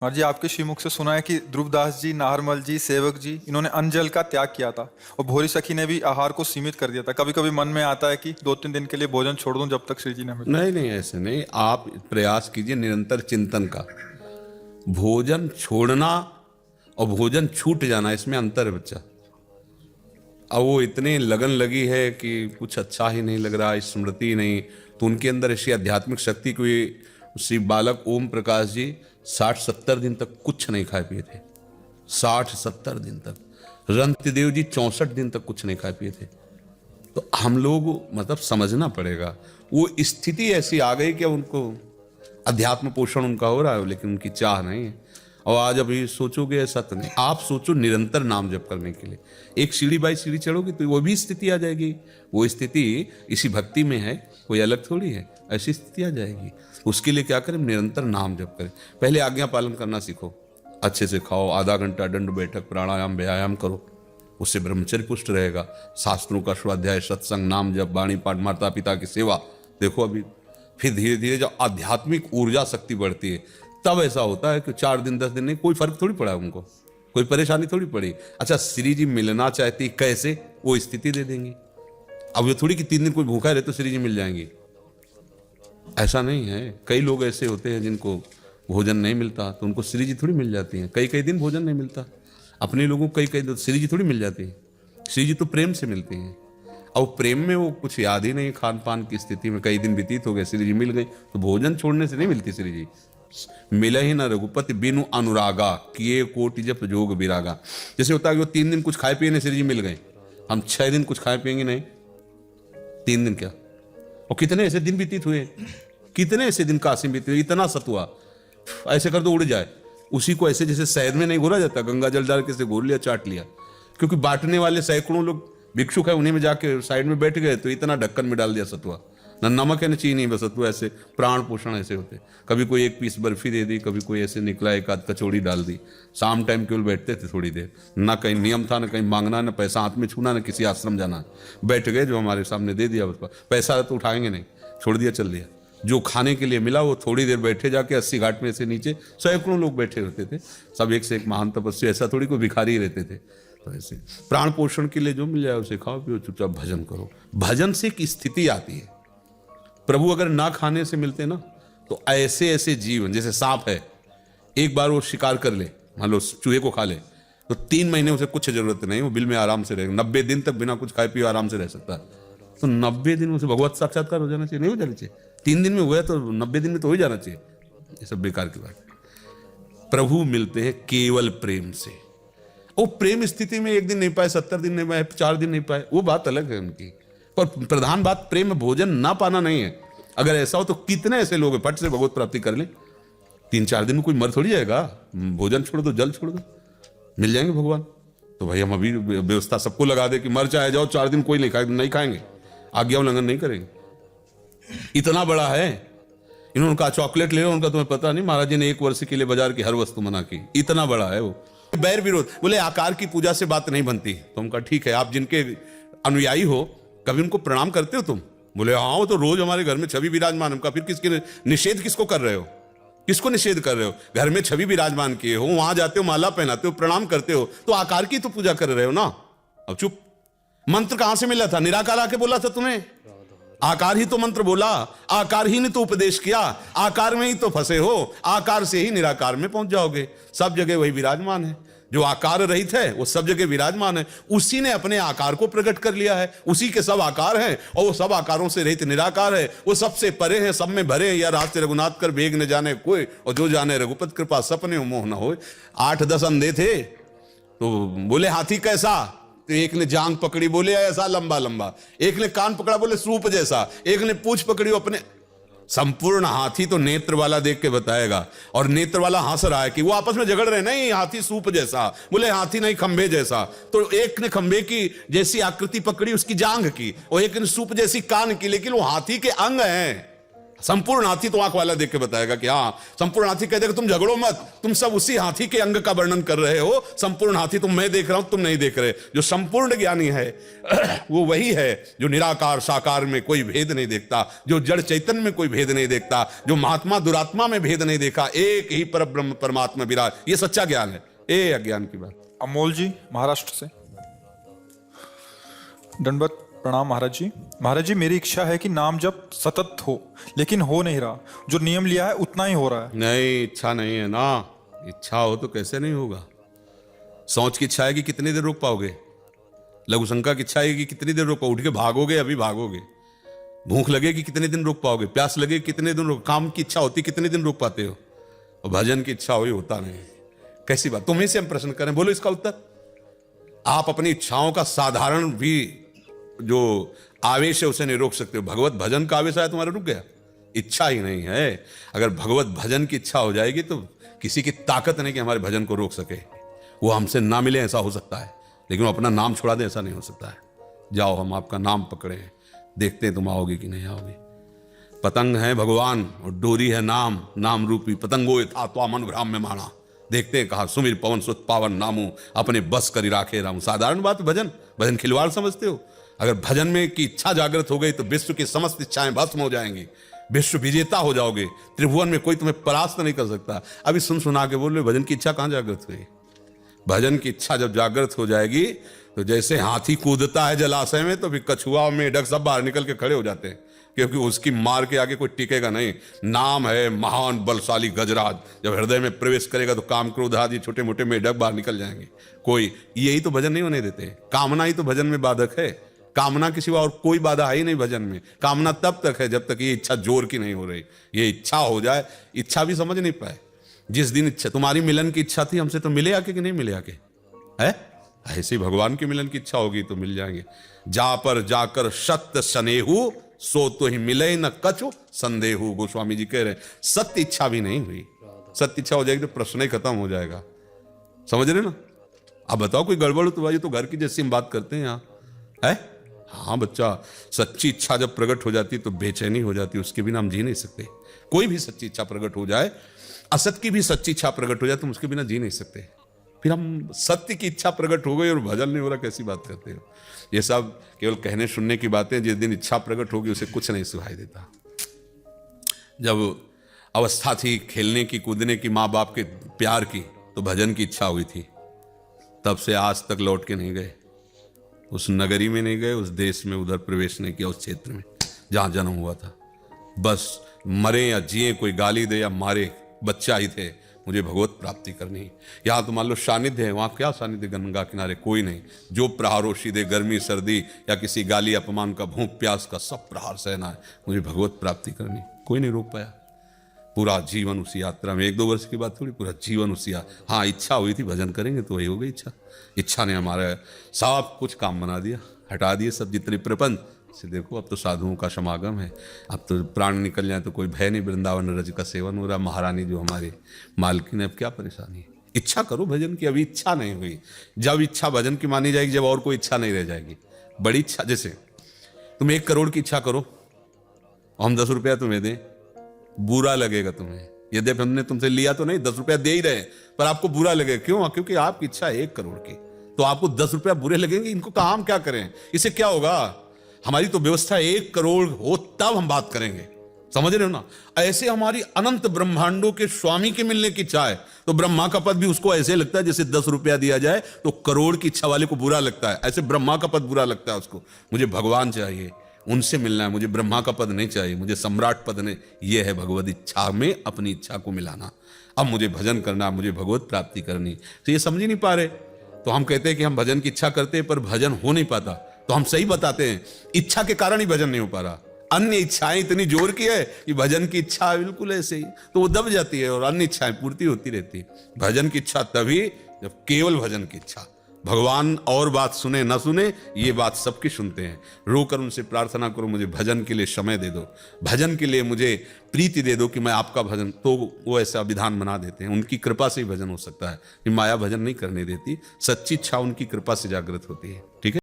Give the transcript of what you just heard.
और जी आपके श्रीमुख से सुना है कि ध्रुवदास जी, नाहरमल जी, सेवक जी, इन्होंने अन्न का त्याग किया था और भोरी सखी ने भी आहार को सीमित कर दिया था। कभी कभी मन में आता है कि 2-3 दिन के लिए भोजन छोड़ दूं जब तक श्री जी ने मिले। नहीं नहीं, ऐसे नहीं। आप प्रयास कीजिए निरंतर चिंतन का। भोजन छोड़ना और भोजन छूट जाना, इसमें अंतर है बच्चा। अब वो इतने लगन लगी है कि कुछ अच्छा ही नहीं लग रहा, स्मृति नहीं, तो उनके अंदर ऐसी आध्यात्मिक शक्ति कोई। श्री बालक ओम प्रकाश जी 60-70 दिन तक कुछ नहीं खाए पिए थे। 60-70 दिन तक। रंतदेव जी 64 दिन तक कुछ नहीं खाए पिए थे। तो हम लोग मतलब समझना पड़ेगा, वो स्थिति ऐसी आ गई कि उनको अध्यात्म पोषण उनका हो रहा है, लेकिन उनकी चाह नहीं है। और आज अभी सोचोगे ऐसा तो नहीं, आप सोचो निरंतर नाम जप करने के लिए एक सीढ़ी बाई सीढ़ी चढ़ोगे तो वो भी स्थिति आ जाएगी। वो स्थिति इसी भक्ति में है, कोई अलग थोड़ी है, ऐसी स्थिति आ जाएगी। उसके लिए क्या करें? निरंतर नाम जप करें। पहले आज्ञा पालन करना सीखो, अच्छे से खाओ, आधा घंटा दंड बैठक प्राणायाम व्यायाम करो, उससे ब्रह्मचर्य पुष्ट रहेगा। शास्त्रों का स्वाध्याय, सत्संग, नाम जप, वाणी पाठ, माता पिता की सेवा, देखो अभी फिर धीरे धीरे जब आध्यात्मिक ऊर्जा शक्ति बढ़ती है तब ऐसा होता है कि 4 दिन 10 दिन नहीं, कोई फर्क थोड़ी पड़ा उनको, कोई परेशानी थोड़ी पड़ी। अच्छा, श्री जी मिलना चाहती कैसे? वो स्थिति दे देंगी। अब ये थोड़ी कि 3 दिन कोई भूखा रहे तो श्री जी मिल जाएंगी, ऐसा नहीं है। कई लोग ऐसे होते हैं जिनको भोजन नहीं मिलता तो उनको श्री जी थोड़ी मिल जाती हैं। कई कई दिन भोजन नहीं मिलता अपने लोगों को, कई कई दिन श्री जी थोड़ी मिल जाती है। श्री जी तो प्रेम से मिलती हैं, और प्रेम में वो कुछ याद ही नहीं, खान पान की स्थिति में कई दिन व्यतीत हो गए, श्री जी मिल गई तो भोजन छोड़ने से नहीं मिलती श्री जी। मिले ही न रघुपति बिनु अनुरागा, किए कोटि जप जोग विरागा। जैसे होता है कि वो 3 दिन कुछ खाए पिए नहीं, श्री जी मिल गए, हम 6 दिन कुछ खाए पिएंगे नहीं, 3 दिन क्या। और कितने ऐसे दिन व्यतीत हुए, कितने ऐसे दिन काशी बीते हुए, इतना सतुआ ऐसे कर दो उड़ जाए। उसी को ऐसे जैसे शहद में नहीं घोला जाता, गंगा जल डाल के घोल लिया, चाट लिया। क्योंकि बांटने वाले सैकड़ों लोग भिक्षुक है, उन्हीं में जाके साइड में बैठ गए तो इतना ढक्कन में डाल दिया सतुआ। न नमक है न चीनी, बस सतुआ। ऐसे प्राण पोषण ऐसे होते। कभी कोई 1 पीस बर्फी दे दी, कभी कोई ऐसे निकला 1 आध कचौड़ी डाल दी। शाम टाइम केवल बैठते थे थोड़ी देर, ना कहीं नियम था, न कहीं मांगना, न पैसा हाथ में छूना, न किसी आश्रम जाना। बैठ गए, जो हमारे सामने दे दिया, बस पैसा तो उठाएंगे नहीं, छोड़ दिया, चल दिया। जो खाने के लिए मिला वो थोड़ी देर बैठे, जाके 80 घाट में से नीचे सैकड़ों लोग बैठे रहते थे, सब एक से एक महान तपस्वी, ऐसा थोड़ी कोई भिखारी रहते थे। तो ऐसे प्राण पोषण के लिए जो मिल जाए उसे खाओ पियो, चुपचाप भजन करो। भजन से एक स्थिति आती है। प्रभु अगर ना खाने से मिलते ना तो ऐसे ऐसे जीवन, जैसे सांप है, एक बार वो शिकार कर ले, मान लो चूहे को खा ले, तो 3 महीने उसे कुछ जरूरत नहीं, वो बिल में आराम से रहेगा। 90 दिन तक बिना कुछ खाए पिए आराम से रह सकता है। तो 90 दिन उसे भगवत साक्षात्कार हो जाना चाहिए, नहीं हो जाना चाहिए? 3 दिन में हुआ तो 90 दिन में तो हो जाना चाहिए। ये सब बेकार की बात। प्रभु मिलते हैं केवल प्रेम से। वो प्रेम स्थिति में 1 दिन नहीं पाए, 70 दिन नहीं पाए, 4 दिन नहीं पाए, वो बात अलग है उनकी। पर प्रधान बात प्रेम में भोजन ना पाना नहीं है। अगर ऐसा हो तो कितने ऐसे लोग हैं फट से भगवत प्राप्ति कर लें, 3-4 दिन में कोई मर थोड़ी जाएगा। भोजन छोड़ दो, जल छोड़ दो, मिल जाएंगे भगवान। तो भाई हम अभी व्यवस्था सबको लगा दे कि मर चाहे जाओ, 4 दिन कोई नहीं खाएंगे, आज्ञा उल्लंघन नहीं करेंगे। इतना बड़ा है। इन्होंने कहा चॉकलेट ले लो, उनका तुम्हें पता नहीं, महाराज जी ने 1 वर्ष के लिए बाजार की हर वस्तु मना की। इतना बड़ा है वो। बैर विरोध, बोले आकार की पूजा से बात नहीं बनती। तो उनका ठीक है, आप जिनके अनुयायी हो कभी उनको प्रणाम करते हो तुम? बोले हाँ, वो तो रोज हमारे घर में छवि विराजमान। उनका फिर किसके निषेध किसको कर रहे हो? किसको निषेध कर रहे हो? घर में छवि विराजमान किए हो, वहां जाते हो, माला पहनाते हो, प्रणाम करते हो, तो आकार की तो पूजा कर रहे हो ना। अब चुप। मंत्र कहां से मिला था? निराकार आके बोला था तुम्हें? आकार ही तो मंत्र बोला, आकार ही ने तो उपदेश किया, आकार में ही तो फंसे हो, आकार से ही निराकार में पहुंच जाओगे। सब जगह वही विराजमान है, जो आकार रहित है वो सब जगह विराजमान है। उसी ने अपने आकार को प्रकट कर लिया है, उसी के सब आकार हैं, और वो सब आकारों से रहित निराकार है। वो सबसे परे हैं, सब में भरे हैं। या रास्ते रघुनाथ कर बेग न जाने कोई, और जो जाने रघुपत कृपा सपने मोह न होए। 8-10 अंधे थे तो बोले हाथी कैसा, तो एक ने जांग पकड़ी, बोले ऐसा लंबा लंबा। एक ने कान पकड़ा, बोले सूप जैसा। एक ने पूंछ पकड़ी, अपने संपूर्ण हाथी तो नेत्र वाला देख के बताएगा, और नेत्र वाला हंस रहा है कि वो आपस में झगड़ रहे, नहीं हाथी सूप जैसा, बोले हाथी नहीं खंबे जैसा। तो एक ने खंबे की जैसी आकृति पकड़ी, उसकी जांग की, और एक ने सूप जैसी कान की, लेकिन वो हाथी के अंग हैं। संपूर्ण हाथी तो आंख वाला देख के बताएगा कि हाँ, संपूर्ण हाथी कह देगा तुम झगड़ो मत, तुम सब उसी हाथी के अंग का वर्णन कर रहे हो। संपूर्ण हाथी तुम, मैं देख रहा हूं, तुम नहीं देख रहे। जो संपूर्ण ज्ञानी है वो वही है जो निराकार साकार में कोई भेद नहीं देखता, जो जड़ चैतन्य में कोई भेद नहीं देखता, जो महात्मा दुरात्मा में भेद नहीं देखा, एक ही पर ब्रह्म परमात्मा विराज। ये सच्चा ज्ञान है, ये अज्ञान की बात। अमोल जी महाराष्ट्र से, दंडवत प्रणाम महाराज जी। महाराज जी, मेरी इच्छा है कि नाम जप सतत हो, लेकिन हो नहीं रहा। जो नियम लिया है उतना ही हो रहा है। नहीं, इच्छा नहीं है ना। इच्छा हो तो कैसे नहीं होगा। सोच की इच्छा है कि कितनी देर रोक पाओगे। लघु शंका की इच्छा है कि कितनी देर रोक पाओगे। उठ के भागोगे, अभी भागोगे। भूख लगे कि कितने दिन रोक पाओगे। प्यास लगे कितने दिन रोक। काम की इच्छा होती कितने दिन रोक पाते हो। और भजन की इच्छा हुई होता नहीं। कैसी बात। तुम्हें से हम प्रश्न करें, बोलो इसका उत्तर। आप अपनी इच्छाओं का साधारण भी जो आवेश है उसे नहीं रोक सकते हो। भगवत भजन का आवेश आया तुम्हारा, रुक गया। इच्छा ही नहीं है। अगर भगवत भजन की इच्छा हो जाएगी तो किसी की ताकत नहीं कि हमारे भजन को रोक सके। वो हमसे ना मिले ऐसा हो सकता है, लेकिन वो अपना नाम छुड़ा दे ऐसा नहीं हो सकता है। जाओ, हम आपका नाम पकड़े, देखते हैं तुम आओगे कि नहीं आओगे। पतंग है भगवान और डोरी है नाम, नाम रूपी पतंगो यथा त्वामन भ्राम में माना। देखते हैं कहा सुमिर पवन सुत पावन नामू, अपने बस करी राखे राम। साधारण बात। भजन खिलवाड़ समझते हो। अगर भजन में की इच्छा जागृत हो गई तो विश्व की समस्त इच्छाएं भस्म हो जाएंगी। विश्व विजेता हो जाओगे। त्रिभुवन में कोई तुम्हें परास्त नहीं कर सकता। अभी सुना के बोल रहे भजन की इच्छा कहां जागृत हुई। भजन की इच्छा जब जागृत हो जाएगी तो जैसे हाथी कूदता है जलाशय में, तो फिर कछुआ मेढक सब बाहर निकल के खड़े हो जाते हैं, क्योंकि उसकी मार के आगे कोई टिकेगा नहीं। नाम है महान बलशाली गजराज, जब हृदय में प्रवेश करेगा तो काम क्रोध आदि छोटे मोटे मेढक बाहर निकल जाएंगे। कोई यही तो भजन नहीं होने देते। कामना ही तो भजन में बाधक है। कामना के सिवा और कोई बाधा है ही नहीं भजन में। कामना तब तक है जब तक ये इच्छा जोर की नहीं हो रही। ये इच्छा हो जाए, इच्छा भी समझ नहीं पाए। जिस दिन इच्छा तुम्हारी मिलन की इच्छा थी हमसे, तो मिले आके कि नहीं मिले आके है। ऐसे भगवान की मिलन की इच्छा होगी तो मिल जाएंगे। जा पर जाकर सत्य स्नेहु, सो तो ही मिले न कछु संदेहु। गोस्वामी जी कह रहे हैं सत्य इच्छा भी नहीं हुई। सत्य इच्छा हो जाएगी तो प्रश्न ही खत्म हो जाएगा। समझ रहे ना। अब बताओ कोई गड़बड़ हो तो भाई, तो घर की जैसी हम बात करते हैं यहाँ है। हाँ बच्चा, सच्ची इच्छा जब प्रकट हो जाती है तो बेचैनी हो जाती है। उसके बिना हम जी नहीं सकते। कोई भी सच्ची इच्छा प्रकट हो जाए, असत की भी सच्ची इच्छा प्रकट हो जाए, तुम उसके बिना जी नहीं सकते। फिर हम सत्य की इच्छा प्रकट हो गई और भजन नहीं हो रहा, कैसी बात करते हो। ये सब केवल कहने सुनने की बातें। जिस दिन इच्छा प्रकट होगी उसे कुछ नहीं सुनाई देता। जब अवस्था थी खेलने की कूदने की, माँ बाप के प्यार की, तो भजन की इच्छा हुई थी। तब से आज तक लौट के नहीं गए। उस नगरी में नहीं गए, उस देश में उधर प्रवेश नहीं किया, उस क्षेत्र में जहां जन्म हुआ था। बस मरे या जिए, कोई गाली दे या मारे, बच्चा ही थे। मुझे भगवत प्राप्ति करनी। यहाँ तो मान लो सानिध्य है, वहाँ क्या सानिध्य। गंगा किनारे कोई नहीं। जो प्रहारों सीधे गर्मी सर्दी या किसी गाली अपमान का, भूख प्यास का, सब प्रहार सहना है। मुझे भगवत प्राप्ति करनी, कोई नहीं रोक पाया। पूरा जीवन उसी यात्रा में। 1-2 वर्ष की बात थोड़ी, पूरा जीवन उसी हाँ इच्छा हुई थी भजन करेंगे तो वही हो गई इच्छा। इच्छा ने हमारा सब कुछ काम बना दिया, हटा दिए सब जितने प्रपंच से। देखो अब तो साधुओं का समागम है। अब तो प्राण निकल जाए तो कोई भय नहीं। वृंदावन रज का सेवन हो रहा। महारानी जो हमारी मालकिन है, अब क्या परेशानी है। इच्छा करो भजन की। अभी इच्छा नहीं हुई। जब इच्छा भजन की मानी जाएगी, जब और कोई इच्छा नहीं रह जाएगी। बड़ी इच्छा, जैसे तुम 1 करोड़ की इच्छा करो, हम 10 रुपया तुम्हें दें, बुरा लगेगा तुम्हें। यद्यपि हमने तुमसे लिया तो नहीं, 10 रुपया दे ही रहे, पर आपको बुरा लगेगा। क्यों? क्योंकि आपकी इच्छा है 1 करोड़ की, तो आपको 10 रुपया बुरे लगेंगे। इनको कहा हम क्या करें, इससे क्या होगा। हमारी तो व्यवस्था 1 करोड़ हो तब हम बात करेंगे। समझ रहे हो ना। ऐसे हमारी अनंत ब्रह्मांडों के स्वामी के मिलने की इच्छा है, तो ब्रह्मा का पद भी उसको ऐसे लगता है जैसे 10 रुपया दिया जाए तो करोड़ की इच्छा वाले को बुरा लगता है। ऐसे ब्रह्मा का पद बुरा लगता है उसको। मुझे भगवान चाहिए, उनसे मिलना है, मुझे ब्रह्मा का पद नहीं चाहिए, मुझे सम्राट पद नहीं। यह है भगवत इच्छा में अपनी इच्छा को मिलाना। अब मुझे भजन करना, मुझे भगवत प्राप्ति करनी, तो ये समझ ही नहीं पा रहे। तो हम कहते हैं कि हम भजन की इच्छा करते हैं पर भजन हो नहीं पाता। तो हम सही बताते हैं, इच्छा के कारण ही भजन नहीं हो पा रहा। अन्य इच्छाएं इतनी जोर की है कि भजन की इच्छा बिल्कुल ऐसे ही, तो वो दब जाती है और अन्य इच्छाएं पूर्ति होती रहती है। भजन की इच्छा तभी जब केवल भजन की इच्छा। भगवान और बात सुने न सुने, ये बात सबकी सुनते हैं। रोकर उनसे प्रार्थना करो, मुझे भजन के लिए समय दे दो, भजन के लिए मुझे प्रीति दे दो कि मैं आपका भजन, तो वो ऐसा विधान बना देते हैं। उनकी कृपा से ही भजन हो सकता है। माया भजन नहीं करने देती। सच्ची इच्छा उनकी कृपा से जागृत होती है। ठीक है।